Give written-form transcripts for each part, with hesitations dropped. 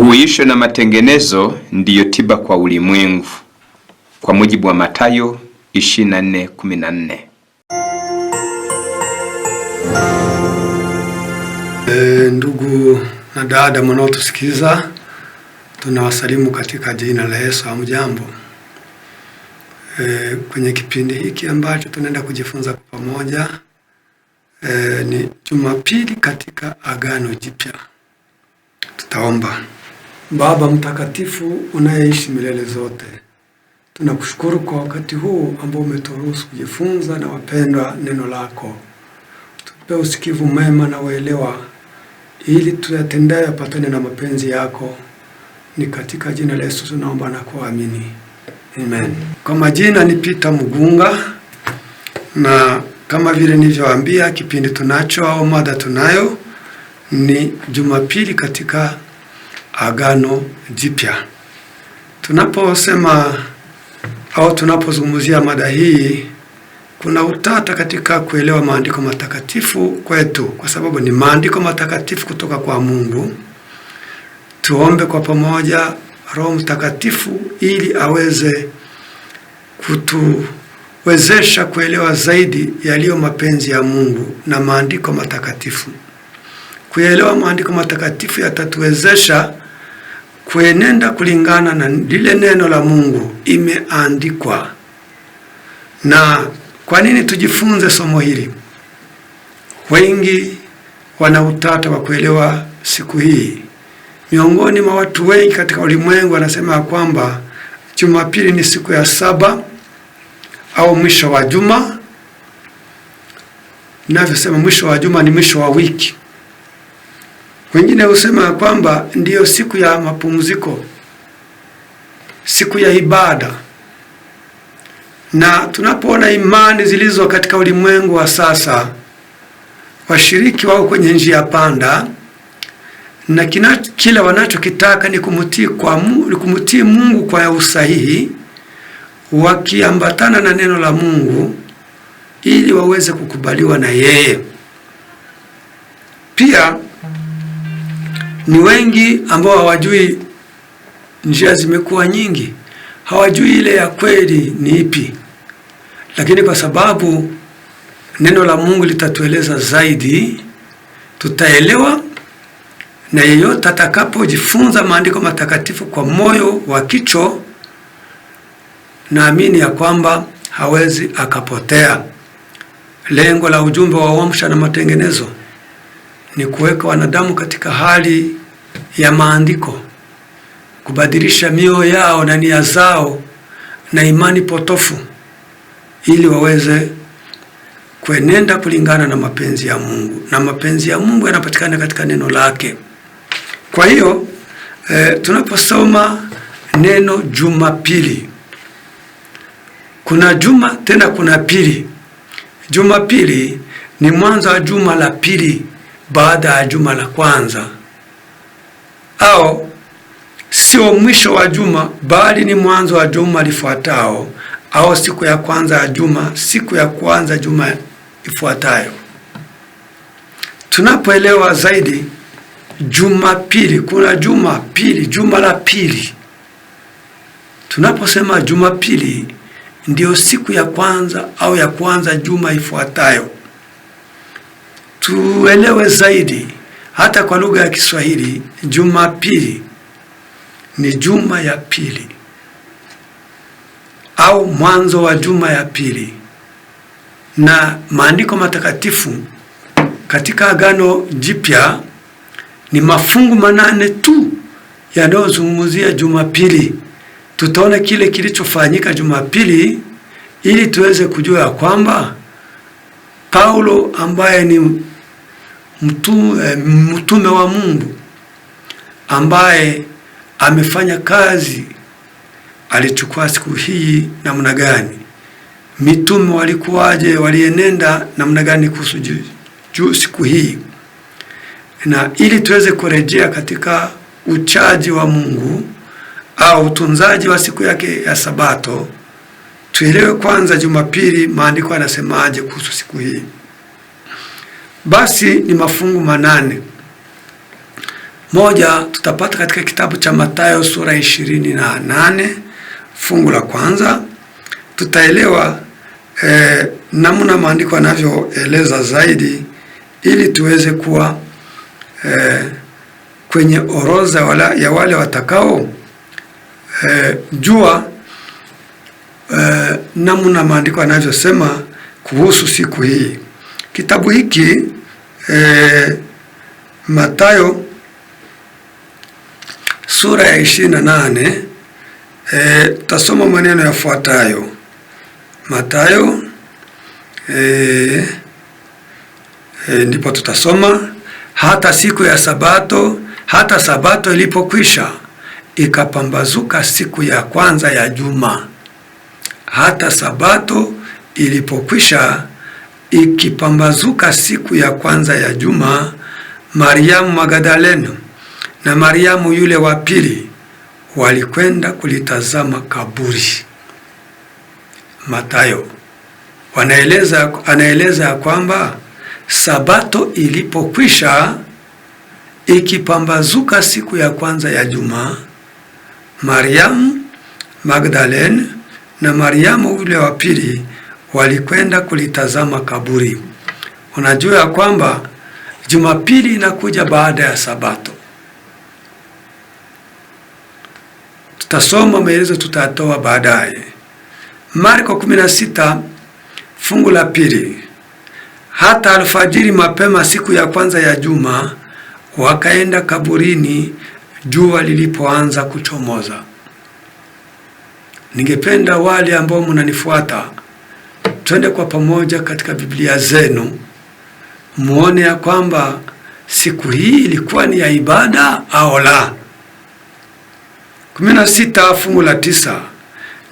Uhuisho na matengenezo ndiyo tiba kwa ulimwengu, kwa mujibu wa Mathayo 24:14. Ndugu na dada mnaotusikiza, tunawasalimu katika jina la Yesu. Hamjambo. Kwenye kipindi hiki ambacho tunaenda kujifunza kwa pamoja, ni Jumapili katika Agano Jipya. Tutaomba. Baba mtakatifu unayeishi milele zote, tunakushukuru kwa wakati huu ambao umeturuhusu kujifunza na wapendwa neno lako. Tupe usikivu mema na uelewa, ili tuyatendayo yapatane na mapenzi yako. Ni katika jina la Yesu tunaomba na kuamini. Amen. Kwa majina ni Peter Mugunga, na kama vile nilivyowaambia, kipindi tunacho au mada tunayo ni Jumapili katika Agano Jipya. Tunaposema au tunapozungumzia mada hii, kuna utata katika kuelewa maandiko matakatifu kwetu, kwa sababu ni maandiko matakatifu kutoka kwa Mungu. Tuombe kwa pamoja Roho Mtakatifu ili aweze kutuwezesha kuelewa zaidi yaliyo mapenzi ya Mungu na maandiko matakatifu. Kuelewa maandiko matakatifu yatatuwezesha kuenenda kulingana na lile neno la Mungu imeandikwa. Na kwa nini tujifunze somo hili? Wengi wana utata wa kuelewa siku hii. Miongoni mwa watu wengi katika ulimwengu wanasema kwamba Jumapili ni siku ya saba au mwisho wa juma. Ninavyosema mwisho wa juma ni mwisho wa wiki. Wengine husema kwamba ndiyo siku ya mapumziko, siku ya ibada. Na tunapoona imani zilizo katika ulimwengu wa sasa, washiriki wao kwenye njia panda, na kila wanachokitaka ni kumtii Mungu kwa usahihi, wakiambatana na neno la Mungu ili waweze kukubaliwa na yeye. Pia ni wengi ambao hawajui, njia zimekuwa nyingi, hawajui ile ya kweli ni ipi. Lakini kwa sababu neno la Mungu litatueleza zaidi, tutaelewa, na yeyote atakapojifunza maandiko matakatifu kwa moyo wa kicho, naamini ya kwamba hawezi akapotea. Lengo la ujumbe wa uamsho na matengenezo ni kuweka wanadamu katika hali ya maandiko, kubadilisha mioyo yao na nia zao na imani potofu, ili waweze kuenenda kulingana na mapenzi ya Mungu. Na mapenzi ya Mungu yanapatikana katika neno lake. Kwa hiyo tunaposoma neno Jumapili, kuna juma tena kuna pili. Jumapili ni mwanzo wa juma la pili baada ya juma la kwanza, au sio mwisho wa juma, bali ni mwanzo wa juma lifuatao, au siku ya kwanza ya juma, siku ya kwanza juma ifuatayo. Tunapoelewa zaidi Jumapili, kuna Jumapili, juma la pili. Tunaposema Jumapili ndio siku ya kwanza au ya kwanza juma ifuatayo, tuelewe zaidi. Hata kwa lugha ya Kiswahili, Jumapili ni juma ya pili au mwanzo wa juma ya pili. Na maandiko matakatifu katika Agano Jipya ni mafungu 8 tu yanayozungumzia Jumapili. Tutaona kile kilichofanyika Jumapili ili tuweze kujua ya kwamba Paulo ambaye ni mtume wa Mungu, ambaye amefanya kazi, alichukua siku hii namna gani? Mitume walikuwaje? Walienenda namna gani kuhusu siku hii? Na ili tuweze kurejea katika uchaji wa Mungu au utunzaji wa siku yake ya Sabato, tuelewe kwanza Jumapili maandiko yanasemaje kuhusu siku hii. Basi ni mafungu 8. Moja tutapata katika kitabu cha Mathayo sura 28 fungu la kwanza. Tutaelewa namna maandiko yanavyoeleza zaidi ili tuweze kuwa kwenye orodha ya wale watakao jua namna maandiko yanavyosema kuhusu siku hii. Kitabu hiki Mathayo sura ya 28, tutasoma maneno yafuatayo. Mathayo ndipo tutasoma, hata siku ya Sabato, hata Sabato ilipokwisha, ikapambazuka siku ya kwanza ya juma. Hata Sabato ilipokwisha, ikipambazuka siku ya kwanza ya juma, Mariamu Magdalena na Mariamu yule wa pili walikwenda kulitazama kaburi. Mathayo anaeleza kwamba Sabato ilipokwisha, ikipambazuka siku ya kwanza ya juma, Mariamu Magdalena na Mariamu yule wa pili walikwenda kulitazama kaburi. Unajua kwamba Jumapili inakuja baada ya Sabato. Tutasoma maelezo tutatoa baadaye. Marko 16 fungu la pili. Hata alfajiri mapema siku ya kwanza ya juma, wakaenda kaburini jua lilipoanza kuchomoza. Ningependa wale ambao mnanifuata twende kwa pamoja katika Biblia zenu muone ya kwamba siku hii ilikuwa ni ya ibada au la. 16 fungu la 9.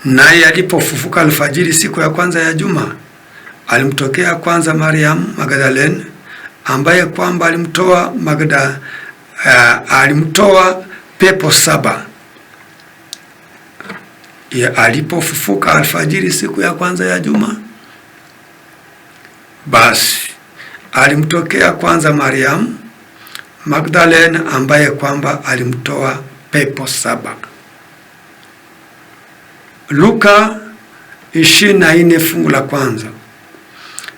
Naye alipofufuka alfajiri siku ya kwanza ya juma, alimtokea kwanza Mariamu Magdalene, ambaye kwamba alimtoa pepo 7. Alipofufuka alfajiri siku ya kwanza ya juma, basi alimtokea kwanza Mariamu Magdalene, ambaye kwamba alimtoa pepo 7. Luka 24 fungu la kwanza.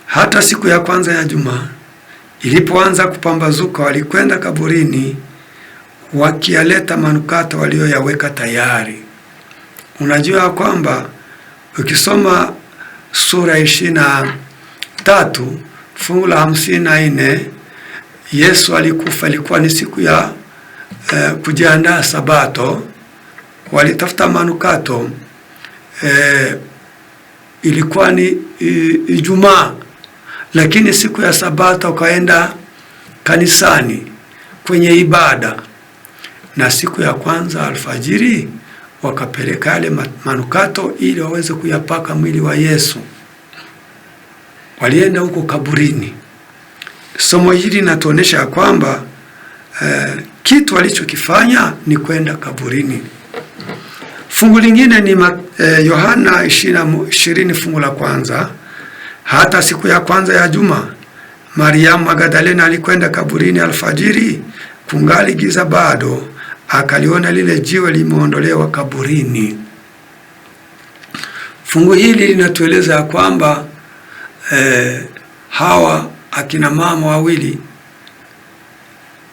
Hata siku ya kwanza ya juma ilipoanza kupambazuka, walikwenda kaburini wakiyaleta manukato walioyaweka tayari. Unajua kwamba ukisoma sura 23 fungu la 54, Yesu alikufa, ilikuwa ni siku ya kujiandaa Sabato. Walitafuta manukato, ilikuwa ni Ijumaa, lakini siku ya Sabato wakaenda kanisani kwenye ibada, na siku ya kwanza alfajiri wakapeleka yale manukato ili waweze kuyapaka mwili wa Yesu. Walienda huko kaburini. Somo hili linatuonesha kwamba kitu walichokifanya ni kwenda kaburini. Fungu lingine ni Yohana 20 fungu la kwanza. Hata siku ya kwanza ya juma, Mariamu Magdalena alikwenda kaburini alfajiri, kungali giza bado, akaliona lile jiwe limeondolewa kaburini. Fungu hili linatueleza kwamba hawa akina mama wawili,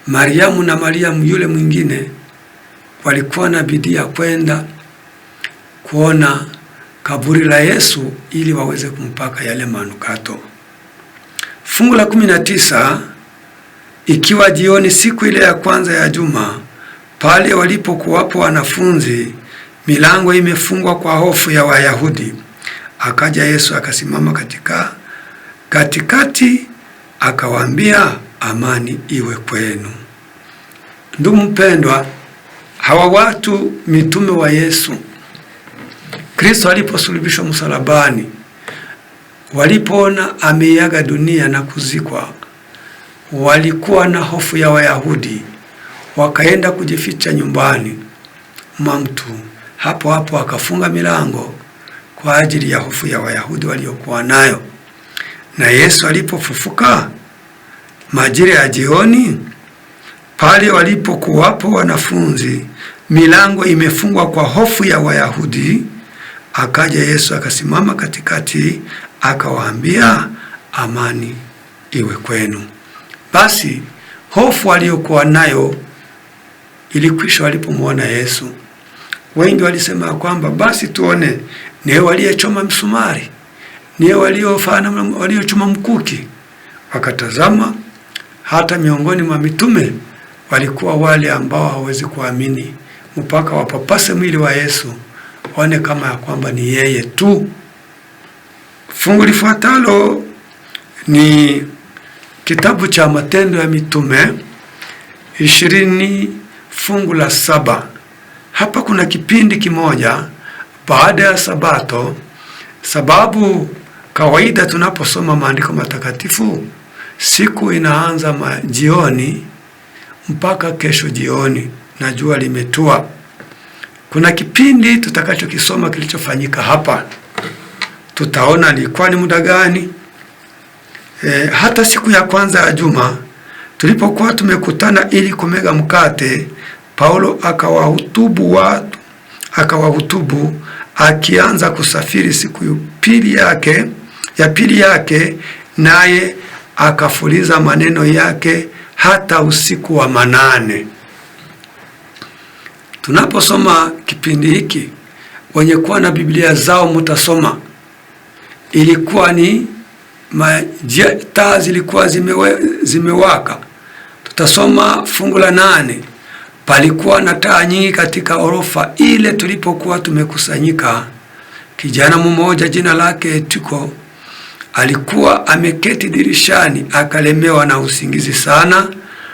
Mariamu na Mariamu yule mwingine, walikuwa na bidii ya kwenda kuona kaburi la Yesu ili waweze kumpaka yale manukato. Fungu la 19, ikiwa jioni siku ile ya kwanza ya juma, pale walipokuwapo wanafunzi, milango imefungwa kwa hofu ya Wayahudi, akaja Yesu akasimama katikati, akawaambia, amani iwe kwenu. Ndugu mpendwa, hawa watu mitume wa Yesu Kristo aliposulubishwa msalabani, walipoona ameiaga dunia na kuzikwa, walikuwa na hofu ya Wayahudi, wakaenda kujificha nyumbani mwa mtu. Hapo hapo akafunga milango kwa ajili ya hofu ya Wayahudi waliokuwa nayo. Na Yesu alipofufuka majira ya jioni, Pale walipokuwapo wanafunzi, milango imefungwa kwa hofu ya Wayahudi, akaja Yesu akasimama katikati, akawaambia, amani iwe kwenu. Basi hofu waliokuwa nayo ilikwisha walipomwona Yesu. Wengi walisema kwamba basi tuone ni waliyechoma msumari, ni waliochoma mkuki. Wakatazama, hata miongoni mwa mitume walikuwa wale ambao hawezi kuamini mpaka wapapase mwili wa Yesu waone kama ya kwamba ni yeye tu. Fungu lifuatalo ni kitabu cha Matendo ya Mitume 20 fungu la 7. Hapa kuna kipindi kimoja baada ya Sabato, sababu kawaida tunaposoma maandiko matakatifu siku inaanza jioni mpaka kesho jioni na jua limetua. Kuna kipindi tutakachokisoma kilichofanyika hapa. Tutaona ilikuwa ni muda gani. Hata siku ya kwanza ya juma tulipokuwa tumekutana ili kumega mkate, Paulo akawahutubu akianza kusafiri siku ya pili yake, naye akafuliza maneno yake hata usiku wa manane. Tunaposoma kipindi hiki, wenye kuwa na Biblia zao mutasoma, ilikuwa ni taa zilikuwa zimewaka. Tutasoma fungu la 8. Palikuwa na taa nyingi katika orofa ile tulipokuwa tumekusanyika. Kijana mmoja jina lake Tuko alikuwa ameketi dirishani, akalemewa na usingizi sana.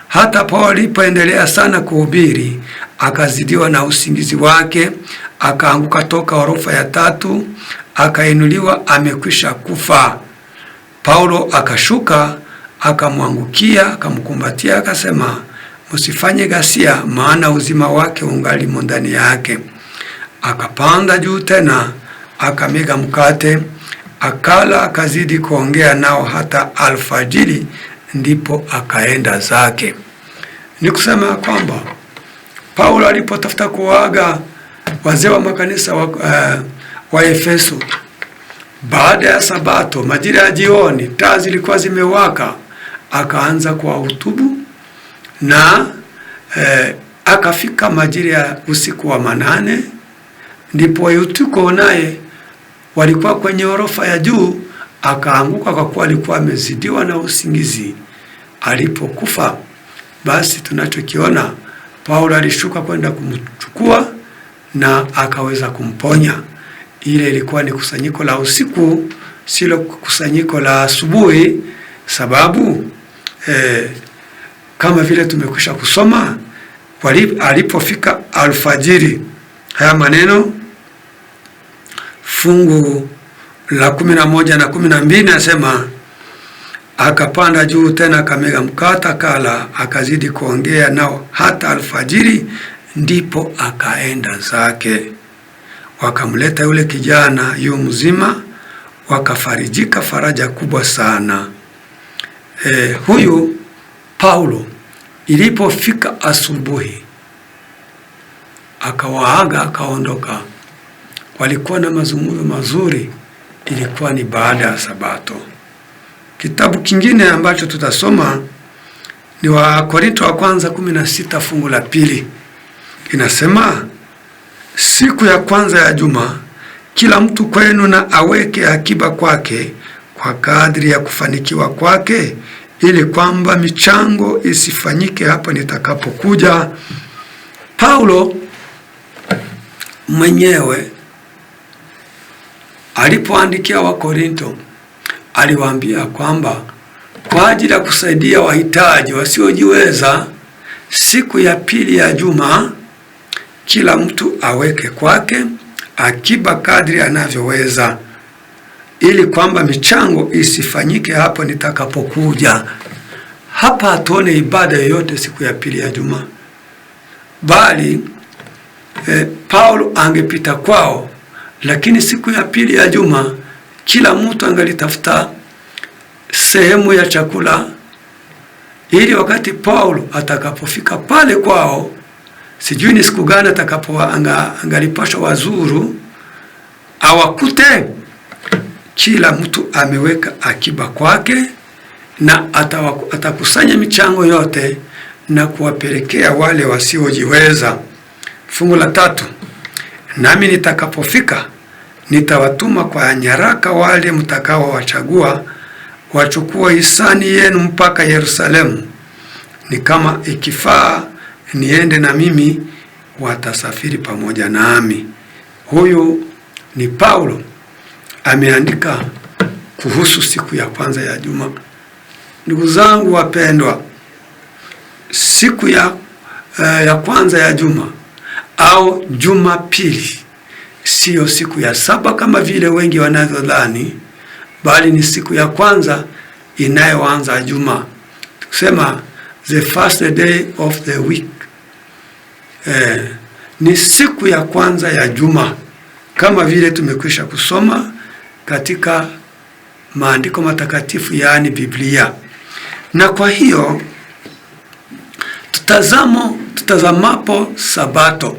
Hata Paulo alipoendelea sana kuhubiri, akazidiwa na usingizi wake, akaanguka toka orofa ya 3, akainuliwa amekwisha kufa. Paulo akashuka, akamwangukia, akamkumbatia, akasema, msifanye ghasia, maana uzima wake ungali ndani yake. Akapanda juu tena, akamega mkate, akala, akazidi kuongea nao hata alfajiri, ndipo akaenda zake. Ni kusema kwamba Paulo alipotafuta kuaga wazee wa makanisa wa Efeso, baada ya Sabato, majira ya jioni, taa zilikuwa zimewaka, akaanza kuwahutubu na akafika majira ya usiku wa manane, ndipo Yutuko naye walikuwa kwenye orofa ya juu, akaanguka kwa kuwa alikuwa amezidiwa na usingizi. Alipokufa, basi tunachokiona, Paulo alishuka kwenda kumchukua na akaweza kumponya. Ile ilikuwa ni kusanyiko la usiku, silo kusanyiko la asubuhi, sababu kama vile tumekwisha kusoma, alipofika alfajiri, haya maneno fungu la 11 na 12 nasema, akapanda juu tena, akamega mkate, akala, akazidi kuongea nao hata alfajiri, ndipo akaenda zake. Wakamleta yule kijana yu mzima, wakafarijika faraja kubwa sana. Huyu Paulo ilipofika asubuhi, akawaaga, akaondoka. Walikuwa na mazungumzo mazuri, ilikuwa ni baada ya Sabato. Kitabu kingine ambacho tutasoma ni wa Korinto wa kwanza 16 fungu la 2. Inasema, siku ya kwanza ya juma, kila mtu kwenu na aweke akiba kwake kwa kadri ya kufanikiwa kwake, ili kwamba michango isifanyike hapo nitakapokuja. Paulo mwenyewe alipoandikia wa Korinto, aliwaambia kwamba kwa ajili ya kusaidia wahitaji wasiojiweza, siku ya pili ya juma, kila mtu aweke kwake akiba kadri anavyoweza, ili kwamba michango isifanyike hapo nitakapokuja. Hapa hatuone ibada yoyote siku ya pili ya juma, bali Paulo angepita kwao, lakini siku ya pili ya juma kila mtu angalitafuta sehemu ya chakula ili wakati Paulo atakapofika pale kwao, sijui ni siku gani angalipaswa wazuru, awakute kila mtu ameweka akiba kwake, na atakusanya michango yote na kuwapelekea wale wasiojiweza. Fungu la 3, nami nitakapofika nitawatuma kwa nyaraka wale mtakao wachagua, wachukua hisani yenu mpaka Yerusalemu. Ni kama ikifaa niende na mimi, watasafiri pamoja nami. Huyu ni Paulo ameandika kuhusu siku ya kwanza ya juma. Ndugu zangu wapendwa, siku ya kwanza ya juma au Jumapili sio siku ya saba kama vile wengi wanavyodhani, bali ni siku ya kwanza inayoanza juma. Tusema the first day of the week. Ni siku ya kwanza ya juma kama vile tumekwisha kusoma katika maandiko matakatifu, yaani Biblia. Na kwa hiyo tutazamapo Sabato,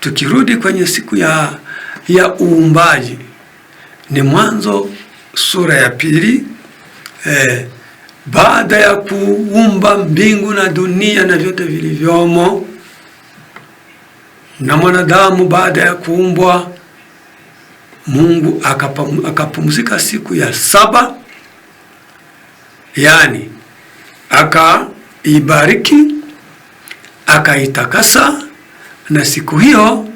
tukirudi kwenye siku ya uumbaji, ni Mwanzo sura ya 2. Baada ya kuumba mbingu na dunia na vyote vilivyomo, na mwanadamu baada ya kuumbwa, Mungu akapumzika siku ya 7, yani akaibariki, akaitakasa, na siku hiyo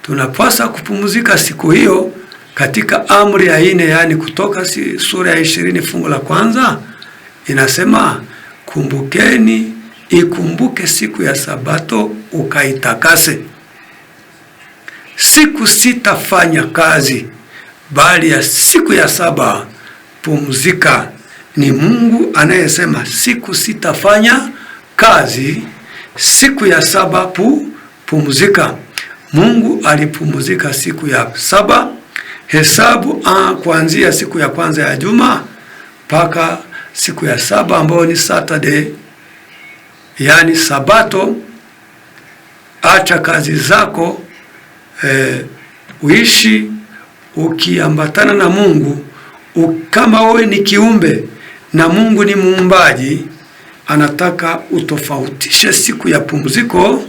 tunapaswa kupumzika siku hiyo katika amri ya 4, yani Kutoka sura ya 20 fungu la 1 inasema, kumbukeni, ikumbuke siku ya Sabato ukaitakase. Siku 6 fanya kazi, bali ya siku ya 7 pumzika. Ni Mungu anayesema siku 6 fanya kazi, siku ya 7 pumzika. Mungu alipumzika siku ya 7. Hesabu kuanzia siku ya kwanza ya juma mpaka siku ya 7 ambayo ni Saturday, yani Sabato. Acha kazi zako, uishi ukiambatana na Mungu. Kama wewe ni kiumbe na Mungu ni muumbaji, anataka utofautishe siku ya pumziko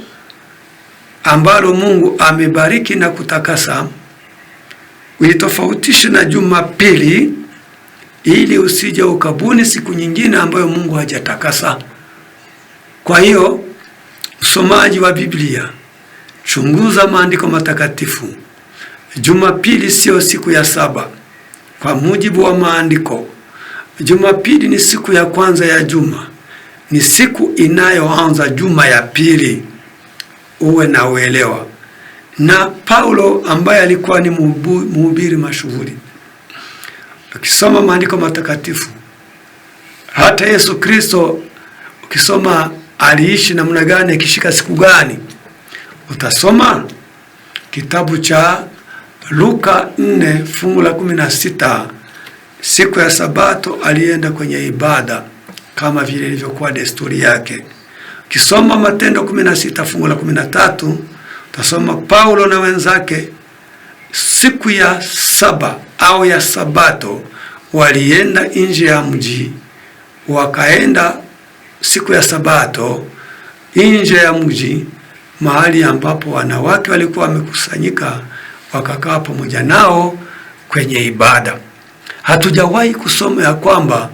ambalo Mungu amebariki na kutakasa, uitofautishe na Jumapili, ili usije ukabuni siku nyingine ambayo Mungu hajatakasa. Kwa hiyo, msomaji wa Biblia, chunguza maandiko matakatifu. Jumapili sio siku ya 7. Kwa mujibu wa maandiko, Jumapili ni siku ya kwanza ya juma, ni siku inayoanza juma ya pili. Uwe na uelewa. Na Paulo ambaye alikuwa ni mhubiri mashuhuri, ukisoma maandiko matakatifu, hata Yesu Kristo ukisoma aliishi namna gani, akishika siku gani, utasoma kitabu cha Luka 4 fungu la 16. Siku ya Sabato alienda kwenye ibada kama vile ilivyokuwa desturi yake. Ukisoma Matendo 16 fungu la 13, utasoma Paulo na wenzake siku ya 7 au ya Sabato walienda nje ya mji. Wakaenda siku ya Sabato nje ya mji, mahali ambapo wanawake walikuwa wamekusanyika, wakakaa pamoja nao kwenye ibada. Hatujawahi kusoma ya kwamba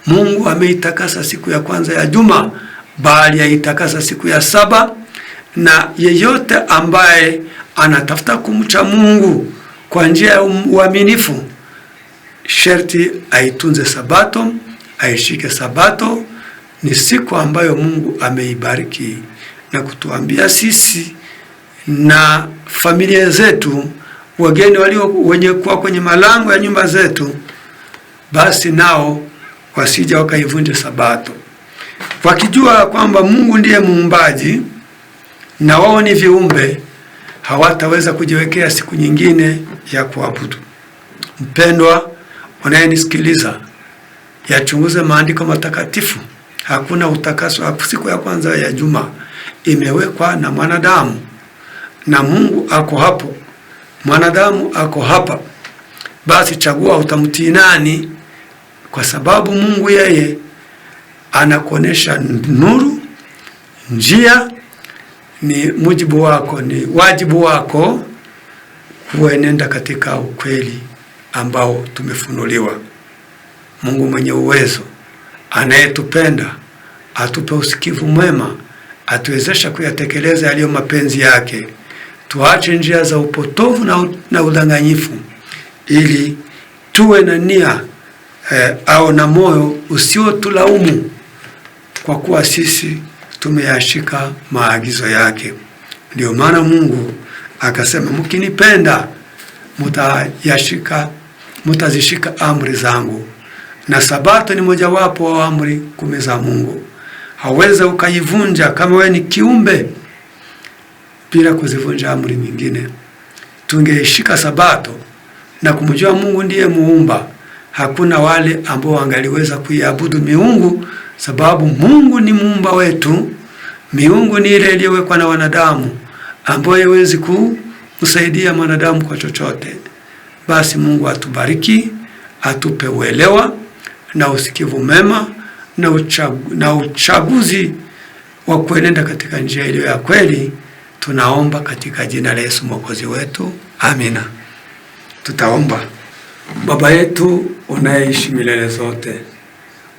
Mungu ameitakasa siku ya kwanza ya juma, bali aitakasa siku ya 7. Na yeyote ambaye anatafuta kumcha Mungu kwa njia ya uaminifu, sharti aitunze Sabato, aishike Sabato. Ni siku ambayo Mungu ameibariki na kutuambia sisi na familia zetu, wageni wenye kuwa kwenye malango ya nyumba zetu, basi nao wasija wakaivunja Sabato, wakijua kwamba Mungu ndiye muumbaji na wao ni viumbe. Hawataweza kujiwekea siku nyingine ya kuabudu. Mpendwa unayenisikiliza, yachunguze maandiko matakatifu Hakuna utakaso. Siku ya kwanza ya juma imewekwa na mwanadamu, na Mungu ako hapo, mwanadamu ako hapa. Basi chagua utamtii nani, kwa sababu Mungu yeye anakuonesha nuru, njia. Ni mujibu wako, ni wajibu wako kuenenda katika ukweli ambao tumefunuliwa. Mungu mwenye uwezo, anayetupenda, atupe usikivu mwema, atuwezesha kuyatekeleza yaliyo mapenzi yake. Tuache njia za upotovu na udanganyifu, ili tuwe na nia au na moyo usiotulaumu, kwa kuwa sisi tumeyashika maagizo yake. Ndio maana Mungu akasema, mkinipenda mutazishika amri zangu. Na Sabato ni mojawapo wa amri 10 za Mungu. Hawezi ukaivunja kama wewe ni kiumbe bila kuzivunja amri nyingine. Tungeishika Sabato na kumjua Mungu ndiye muumba, hakuna wale ambao wangaliweza kuiabudu miungu, sababu Mungu ni muumba wetu. Miungu ni ile iliyowekwa na wanadamu, ambayo haiwezi kumsaidia mwanadamu kwa chochote. Basi Mungu atubariki, atupe uelewa na usikivu mema na uchaguzi wa kuenenda katika njia iliyo ya kweli. Tunaomba katika jina la Yesu Mwokozi wetu, amina. Tutaomba. Baba yetu unayeishi milele zote,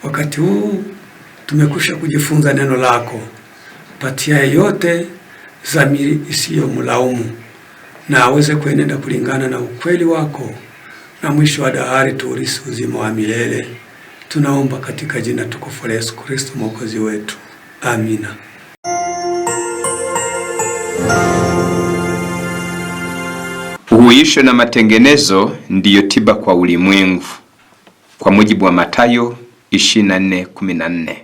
wakati huu tumekusha kujifunza neno lako. Patia yote dhamiri isiyo mlaumu, na aweze kuenenda kulingana na ukweli wako, na mwisho wa dahari tuurisi uzima wa milele. Tunaomba katika jina tukufu la Yesu Kristo Mwokozi wetu, amina. Uhuisho na matengenezo ndiyo tiba kwa ulimwengu, kwa mujibu wa Mathayo 24:14.